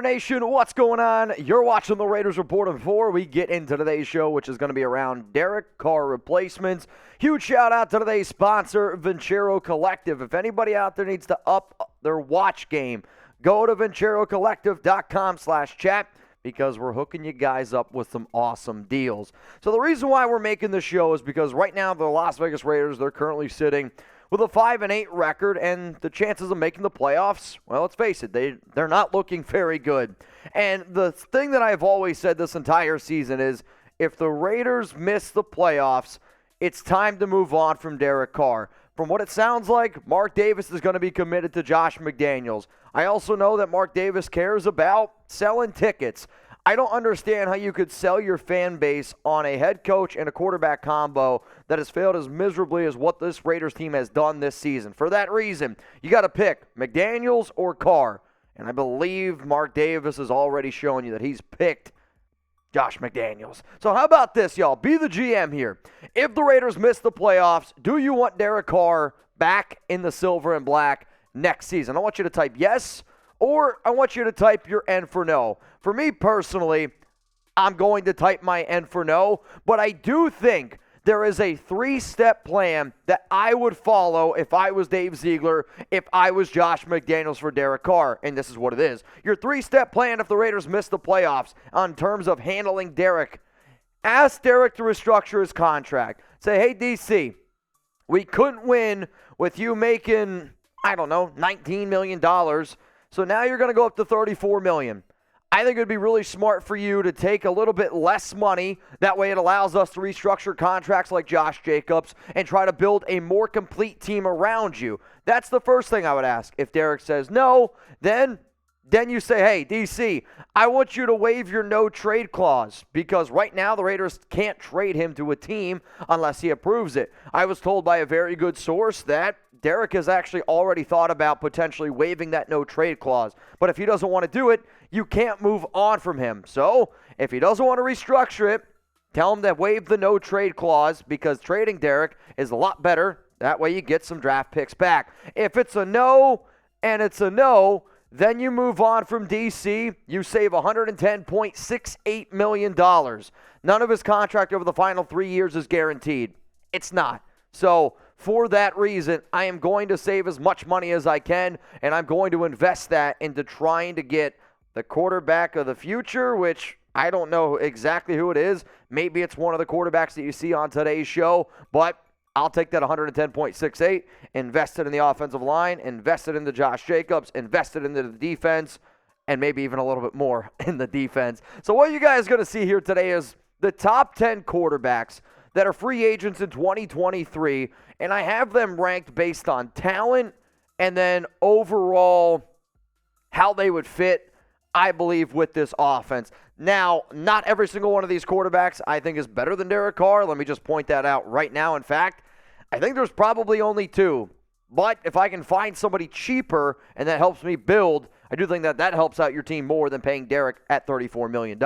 Nation, what's going on? You're watching the Raiders Report, and before we get into today's show, which is going to be around Derek Carr replacements, huge shout out to today's sponsor, Venturo Collective. If anybody out there needs to up their watch game, go to venturocollective.com/chat because we're hooking you guys up with some awesome deals. So the reason why we're making this show is because right now the Las Vegas Raiders, they're currently sitting with a 5-8 record, and the chances of making the playoffs, well, let's face it, they're not looking very good. And the thing that I've always said this entire season is if the Raiders miss the playoffs, it's time to move on from Derek Carr. From what it sounds like, Mark Davis is going to be committed to Josh McDaniels. I also know that Mark Davis cares about selling tickets. I don't understand how you could sell your fan base on a head coach and a quarterback combo that has failed as miserably as what this Raiders team has done this season. For that reason, you got to pick McDaniels or Carr. And I believe Mark Davis has already shown you that he's picked Josh McDaniels. So how about this, y'all? Be the GM here. If the Raiders miss the playoffs, do you want Derek Carr back in the silver and black next season? I want you to type yes, or I want you to type your N for no. For me personally, I'm going to type my N for no, but I do think there is a 3-step plan that I would follow if I was Dave Ziegler, if I was Josh McDaniels for Derek Carr, and this is what it is. Your 3-step plan if the Raiders miss the playoffs on terms of handling Derek. Ask Derek to restructure his contract. Say, hey, DC, we couldn't win with you making, I don't know, $19 million, so now you're going to go up to $34 million. I think it would be really smart for you to take a little bit less money. That way it allows us to restructure contracts like Josh Jacobs and try to build a more complete team around you. That's the first thing I would ask. If Derek says no, then you say, hey, DC, I want you to waive your no-trade clause because right now the Raiders can't trade him to a team unless he approves it. I was told by a very good source that Derek has actually already thought about potentially waiving that no-trade clause. But if he doesn't want to do it, you can't move on from him. So if he doesn't want to restructure it, tell him to waive the no-trade clause because trading Derek is a lot better. That way you get some draft picks back. If it's a no and it's a no, then you move on from DC. You save $110.68 million. None of his contract over the final 3 years is guaranteed. It's not. So for that reason, I am going to save as much money as I can, and I'm going to invest that into trying to get the quarterback of the future, which I don't know exactly who it is. Maybe it's one of the quarterbacks that you see on today's show, but I'll take that 110.68, invest it in the offensive line, invest it into Josh Jacobs, invest it into the defense, and maybe even a little bit more in the defense. So what you guys are going to see here today is the top 10 quarterbacks that are free agents in 2023, and I have them ranked based on talent and then overall how they would fit, I believe, with this offense. Now, not every single one of these quarterbacks I think is better than Derek Carr. Let me just point that out right now. In fact, I think there's probably only 2. But if I can find somebody cheaper and that helps me build, I do think that helps out your team more than paying Derek at $34 million.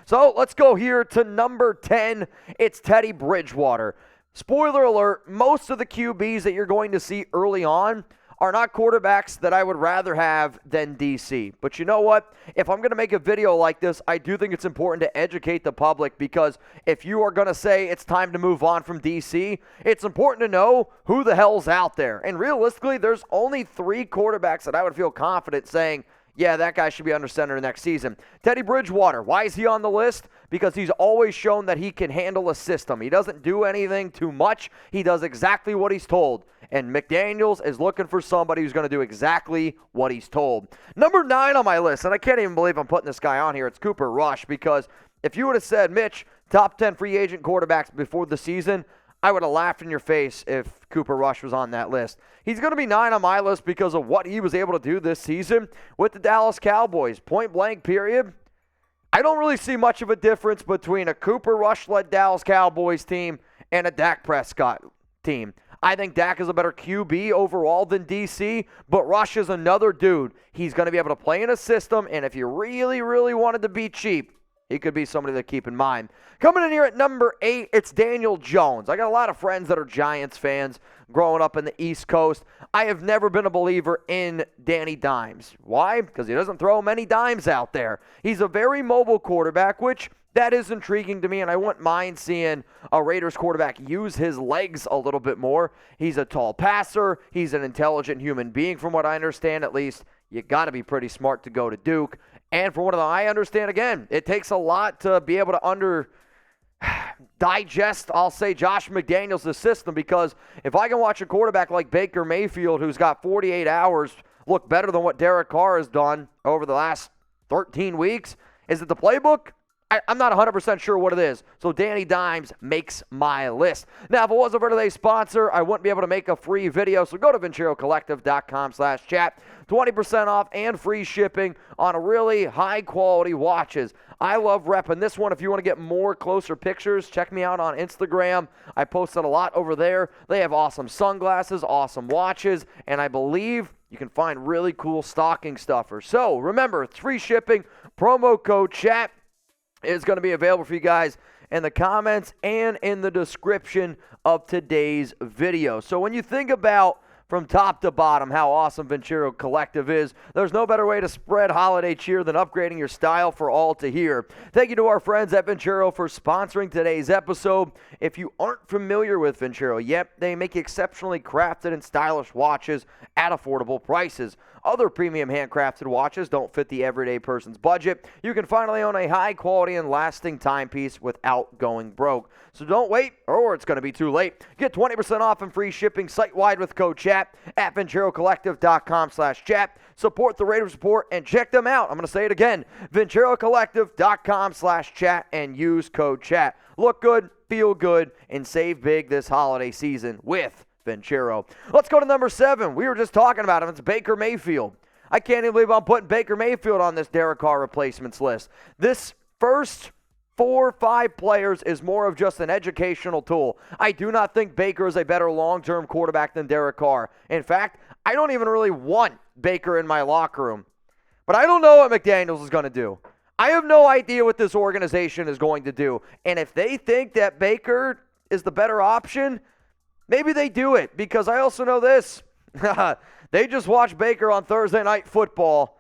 So let's go here to number 10. It's Teddy Bridgewater. Spoiler alert, most of the QBs that you're going to see early on are not quarterbacks that I would rather have than DC. But you know what? If I'm going to make a video like this, I do think it's important to educate the public because if you are going to say it's time to move on from DC, it's important to know who the hell's out there. And realistically, there's only 3 quarterbacks that I would feel confident saying, yeah, that guy should be under center next season. Teddy Bridgewater, why is he on the list? Because he's always shown that he can handle a system. He doesn't do anything too much. He does exactly what he's told. And McDaniels is looking for somebody who's going to do exactly what he's told. Number 9 on my list, and I can't even believe I'm putting this guy on here, it's Cooper Rush, because if you would have said, Mitch, top 10 free agent quarterbacks before the season, I would have laughed in your face if Cooper Rush was on that list. He's going to be 9 on my list because of what he was able to do this season with the Dallas Cowboys. Point blank, period. I don't really see much of a difference between a Cooper Rush-led Dallas Cowboys team and a Dak Prescott team. I think Dak is a better QB overall than DC, but Rush is another dude. He's going to be able to play in a system, and if you really, really wanted to be cheap, he could be somebody to keep in mind. Coming in here at number 8, it's Daniel Jones. I got a lot of friends that are Giants fans growing up in the East Coast. I have never been a believer in Danny Dimes. Why? Because he doesn't throw many dimes out there. He's a very mobile quarterback, which that is intriguing to me, and I wouldn't mind seeing a Raiders quarterback use his legs a little bit more. He's a tall passer. He's an intelligent human being, from what I understand, at least. You got to be pretty smart to go to Duke. And from what I understand, again, it takes a lot to be able to digest, I'll say, Josh McDaniels' system, because if I can watch a quarterback like Baker Mayfield, who's got 48 hours, look better than what Derek Carr has done over the last 13 weeks, is it the playbook? I'm not 100% sure what it is. So Danny Dimes makes my list. Now, if it wasn't for today's sponsor, I wouldn't be able to make a free video. So go to VenturoCollective.com/chat. 20% off and free shipping on a really high-quality watches. I love repping this one. If you want to get more closer pictures, check me out on Instagram. I posted a lot over there. They have awesome sunglasses, awesome watches, and I believe you can find really cool stocking stuffers. So remember, it's free shipping. Promo code CHAT is going to be available for you guys in the comments and in the description of today's video. So when you think about from top to bottom how awesome Venturo Collective is, there's no better way to spread holiday cheer than upgrading your style for all to hear. Thank you to our friends at Venturo for sponsoring today's episode. If you aren't familiar with Venturo yet, they make exceptionally crafted and stylish watches at affordable prices. Other premium handcrafted watches don't fit the everyday person's budget. You can finally own a high quality and lasting timepiece without going broke. So don't wait, or it's going to be too late. Get 20% off and free shipping site-wide with code CHAT at VenturoCollective.com/chat. Support the Raiders Report and check them out. I'm going to say it again, VenturoCollective.com/chat and use code CHAT. Look good, feel good, and save big this holiday season with Venturo. Let's go to number 7. We were just talking about him. It's Baker Mayfield. I can't even believe I'm putting Baker Mayfield on this Derek Carr replacements list. This first 4 or 5 players is more of just an educational tool. I do not think Baker is a better long-term quarterback than Derek Carr. In fact, I don't even really want Baker in my locker room. But I don't know what McDaniels is going to do. I have no idea what this organization is going to do. And if they think that Baker is the better option, maybe they do it, because I also know this. They just watched Baker on Thursday Night Football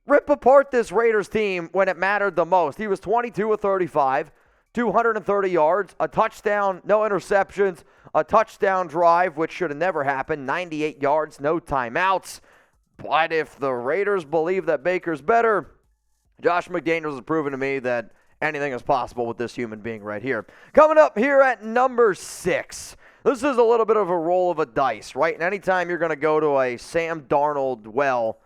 rip apart this Raiders team when it mattered the most. He was 22 of 35, 230 yards, a touchdown, no interceptions, a touchdown drive, which should have never happened, 98 yards, no timeouts. But if the Raiders believe that Baker's better, Josh McDaniels has proven to me that anything is possible with this human being right here. Coming up here at number 6. This is a little bit of a roll of a dice, right? And anytime you're going to go to a Sam Darnold well,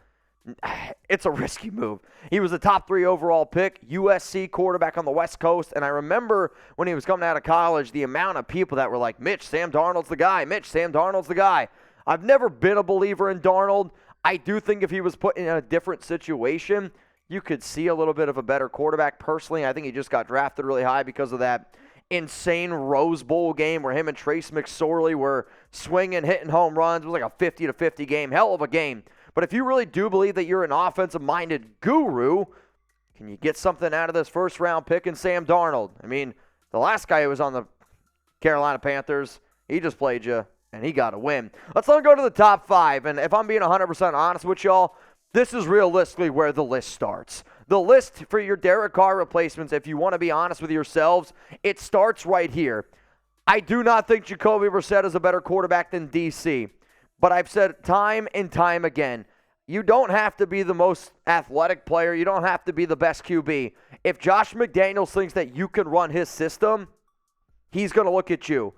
it's a risky move. He was a top 3 overall pick, USC quarterback on the West Coast, and I remember when he was coming out of college, the amount of people that were like, Mitch, Sam Darnold's the guy. Mitch, Sam Darnold's the guy. I've never been a believer in Darnold. I do think if he was put in a different situation, you could see a little bit of a better quarterback. Personally, I think he just got drafted really high because of that insane Rose Bowl game where him and Trace McSorley were swinging, hitting home runs. It was like a 50-50 game. Hell of a game. But if you really do believe that you're an offensive-minded guru, can you get something out of this first-round pick in Sam Darnold? I mean, the last guy who was on the Carolina Panthers, he just played you, and he got a win. Let's let him go to the top 5. And if I'm being 100% honest with y'all, this is realistically where the list starts. The list for your Derek Carr replacements, if you want to be honest with yourselves, it starts right here. I do not think Jacoby Brissett is a better quarterback than DC. But I've said time and time again, you don't have to be the most athletic player. You don't have to be the best QB. If Josh McDaniels thinks that you can run his system, he's going to look at you.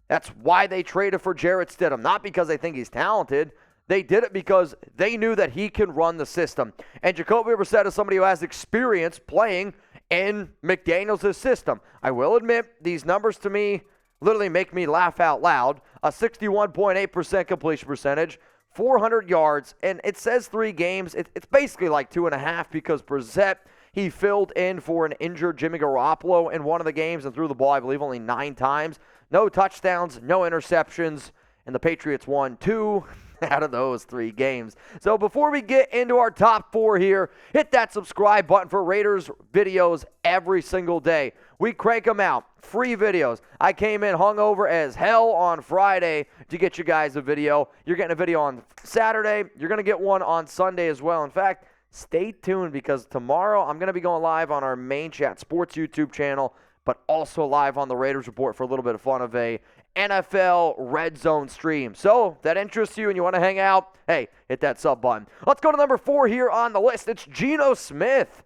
That's why they traded for Jarrett Stidham. Not because they think he's talented. They did it because they knew that he can run the system. And Jacoby Brissett is somebody who has experience playing in McDaniels' system. I will admit, these numbers to me literally make me laugh out loud. A 61.8% completion percentage, 400 yards, and it says 3 games. It's basically like 2.5 because Brissett, he filled in for an injured Jimmy Garoppolo in one of the games and threw the ball, I believe, only 9 times. No touchdowns, no interceptions, and the Patriots won 2. out of those 3 games. So before we get into our top 4 here, hit that subscribe button for Raiders videos every single day. We crank them out. Free videos. I came in hungover as hell on Friday to get you guys a video. You're getting a video on Saturday. You're going to get one on Sunday as well. In fact, stay tuned because tomorrow I'm going to be going live on our Main Chat Sports YouTube channel, but also live on the Raiders Report for a little bit of fun of a NFL Red Zone stream. So if that interests you and you want to hang out, hey, hit that sub button. Let's go to number 4 here on the list. It's Geno Smith.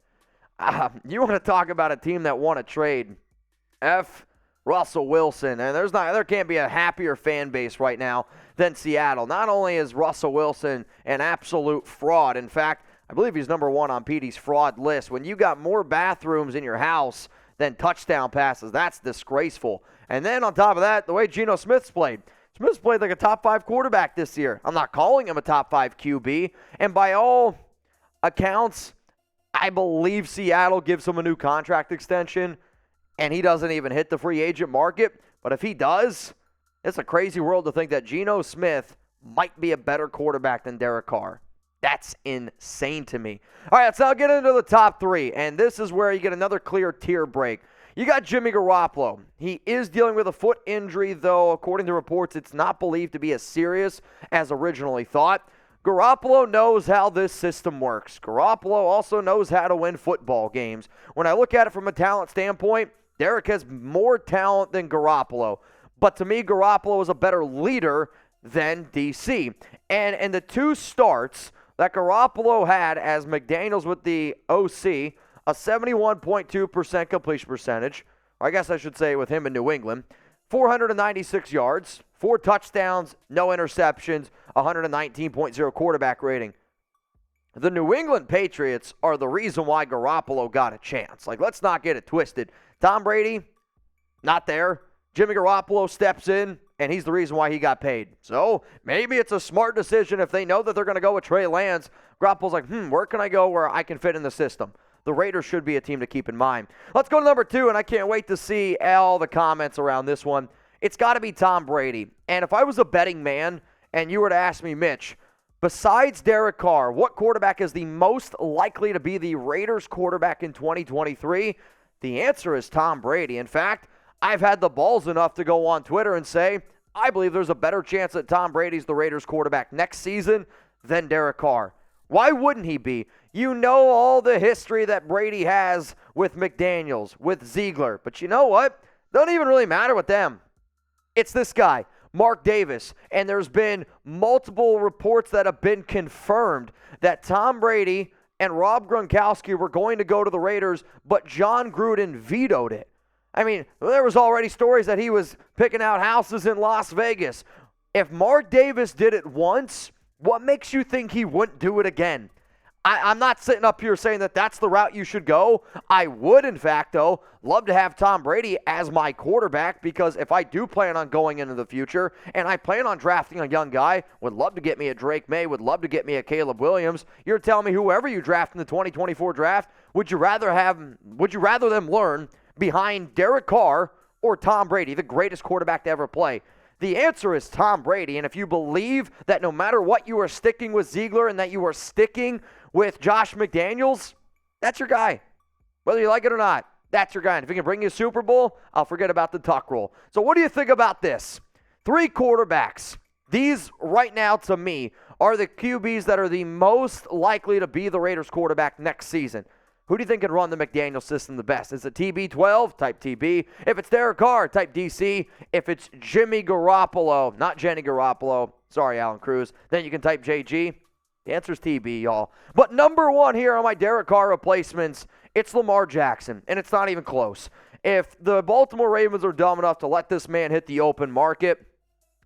You want to talk about a team that won a trade. Russell Wilson. And there can't be a happier fan base right now than Seattle. Not only is Russell Wilson an absolute fraud. In fact, I believe he's number 1 on Petey's fraud list. When you got more bathrooms in your house than touchdown passes, that's disgraceful. And then on top of that, the way Geno Smith's played. Smith's played like a top 5 quarterback this year. I'm not calling him a top 5 QB. And by all accounts, I believe Seattle gives him a new contract extension, and he doesn't even hit the free agent market. But if he does, it's a crazy world to think that Geno Smith might be a better quarterback than Derek Carr. That's insane to me. All right, let's now get into the top 3, and this is where you get another clear tier break. You got Jimmy Garoppolo. He is dealing with a foot injury, though, according to reports, it's not believed to be as serious as originally thought. Garoppolo knows how this system works. Garoppolo also knows how to win football games. When I look at it from a talent standpoint, Derek has more talent than Garoppolo. But to me, Garoppolo is a better leader than DC. And in the 2 starts that Garoppolo had as McDaniels with the OC, a 71.2% completion percentage, or I guess I should say with him in New England, 496 yards, 4 touchdowns, no interceptions, 119.0 quarterback rating. The New England Patriots are the reason why Garoppolo got a chance. Like, let's not get it twisted. Tom Brady, not there. Jimmy Garoppolo steps in, and he's the reason why he got paid. So maybe it's a smart decision if they know that they're going to go with Trey Lance. Garoppolo's like, where can I go where I can fit in the system? The Raiders should be a team to keep in mind. Let's go to number 2, and I can't wait to see all the comments around this one. It's got to be Tom Brady. And if I was a betting man and you were to ask me, Mitch, besides Derek Carr, what quarterback is the most likely to be the Raiders quarterback in 2023? The answer is Tom Brady. In fact, I've had the balls enough to go on Twitter and say, I believe there's a better chance that Tom Brady's the Raiders quarterback next season than Derek Carr. Why wouldn't he be? You know all the history that Brady has with McDaniels, with Ziegler. But you know what? Doesn't even really matter with them. It's this guy, Mark Davis. And there's been multiple reports that have been confirmed that Tom Brady and Rob Gronkowski were going to go to the Raiders, but John Gruden vetoed it. I mean, there was already stories that he was picking out houses in Las Vegas. If Mark Davis did it once, what makes you think he wouldn't do it again? I'm not sitting up here saying that that's the route you should go. I would, in fact, though, love to have Tom Brady as my quarterback because if I do plan on going into the future and I plan on drafting a young guy, would love to get me a Drake May, would love to get me a Caleb Williams. You're telling me whoever you draft in the 2024 draft, would you rather them learn behind Derek Carr or Tom Brady, the greatest quarterback to ever play? The answer is Tom Brady, and if you believe that no matter what you are sticking with Ziegler and that you are sticking with Josh McDaniels, that's your guy. Whether you like it or not, that's your guy. And if he can bring you a Super Bowl, I'll forget about the tuck rule. So what do you think about this? 3 quarterbacks. These, right now, to me, are the QBs that are the most likely to be the Raiders quarterback next season. Who do you think can run the McDaniels system the best? Is it TB12? Type TB. If it's Derek Carr, type DC. If it's Jimmy Garoppolo, not Jenny Garoppolo, sorry, Alan Cruz, then you can type JG. The answer is TB, y'all. But number 1 here on my Derek Carr replacements, it's Lamar Jackson, and it's not even close. If the Baltimore Ravens are dumb enough to let this man hit the open market,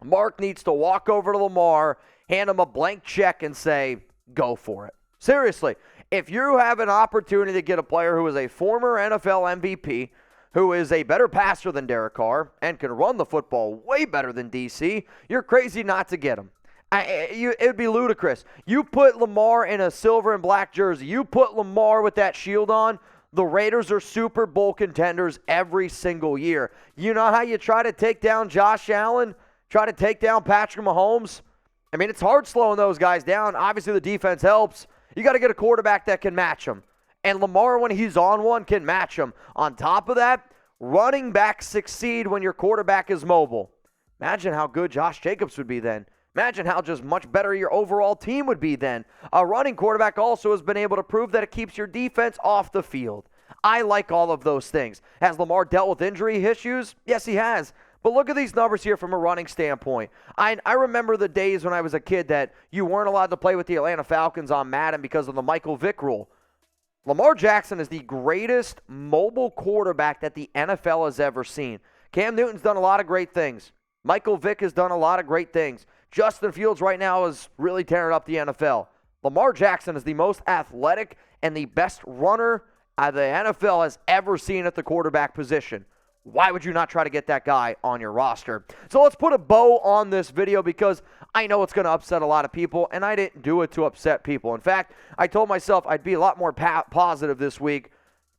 Mark needs to walk over to Lamar, hand him a blank check, and say, go for it. Seriously. If you have an opportunity to get a player who is a former NFL MVP, who is a better passer than Derek Carr, and can run the football way better than DC, you're crazy not to get him. It would be ludicrous. You put Lamar in a silver and black jersey. You put Lamar with that shield on, the Raiders are Super Bowl contenders every single year. You know how you try to take down Josh Allen, try to take down Patrick Mahomes? I mean, it's hard slowing those guys down. Obviously, the defense helps. You got to get a quarterback that can match them. And Lamar, when he's on one, can match them. On top of that, running backs succeed when your quarterback is mobile. Imagine how good Josh Jacobs would be then. Imagine how just much better your overall team would be then. A running quarterback also has been able to prove that it keeps your defense off the field. I like all of those things. Has Lamar dealt with injury issues? Yes, he has. But look at these numbers here from a running standpoint. I remember the days when I was a kid that you weren't allowed to play with the Atlanta Falcons on Madden because of the Michael Vick rule. Lamar Jackson is the greatest mobile quarterback that the NFL has ever seen. Cam Newton's done a lot of great things. Michael Vick has done a lot of great things. Justin Fields right now is really tearing up the NFL. Lamar Jackson is the most athletic and the best runner the NFL has ever seen at the quarterback position. Why would you not try to get that guy on your roster? So let's put a bow on this video because I know it's going to upset a lot of people, and I didn't do it to upset people. In fact, I told myself I'd be a lot more positive this week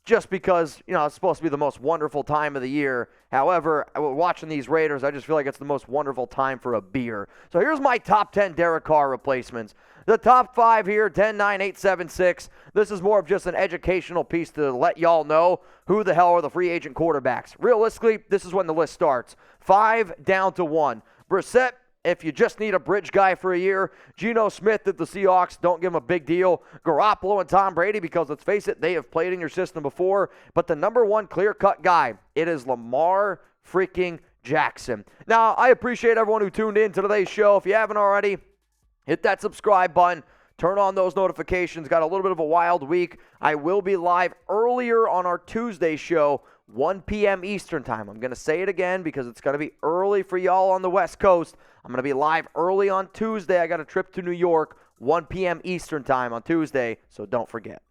just because, it's supposed to be the most wonderful time of the year. However, watching these Raiders, I just feel like it's the most wonderful time for a beer. So here's my top 10 Derek Carr replacements. The top 5 here, 10, 9, 8, 7, 6. This is more of just an educational piece to let y'all know who the hell are the free agent quarterbacks. Realistically, this is when the list starts. 5 down to 1. Brissett, if you just need a bridge guy for a year. Geno Smith at the Seahawks, don't give him a big deal. Garoppolo and Tom Brady, because let's face it, they have played in your system before. But the number one clear-cut guy, it is Lamar freaking Jackson. Now, I appreciate everyone who tuned in to today's show. If you haven't already, hit that subscribe button. Turn on those notifications. Got a little bit of a wild week. I will be live earlier on our Tuesday show, 1 p.m. Eastern time. I'm going to say it again because it's going to be early for y'all on the West Coast. I'm going to be live early on Tuesday. I got a trip to New York, 1 p.m. Eastern time on Tuesday, so don't forget.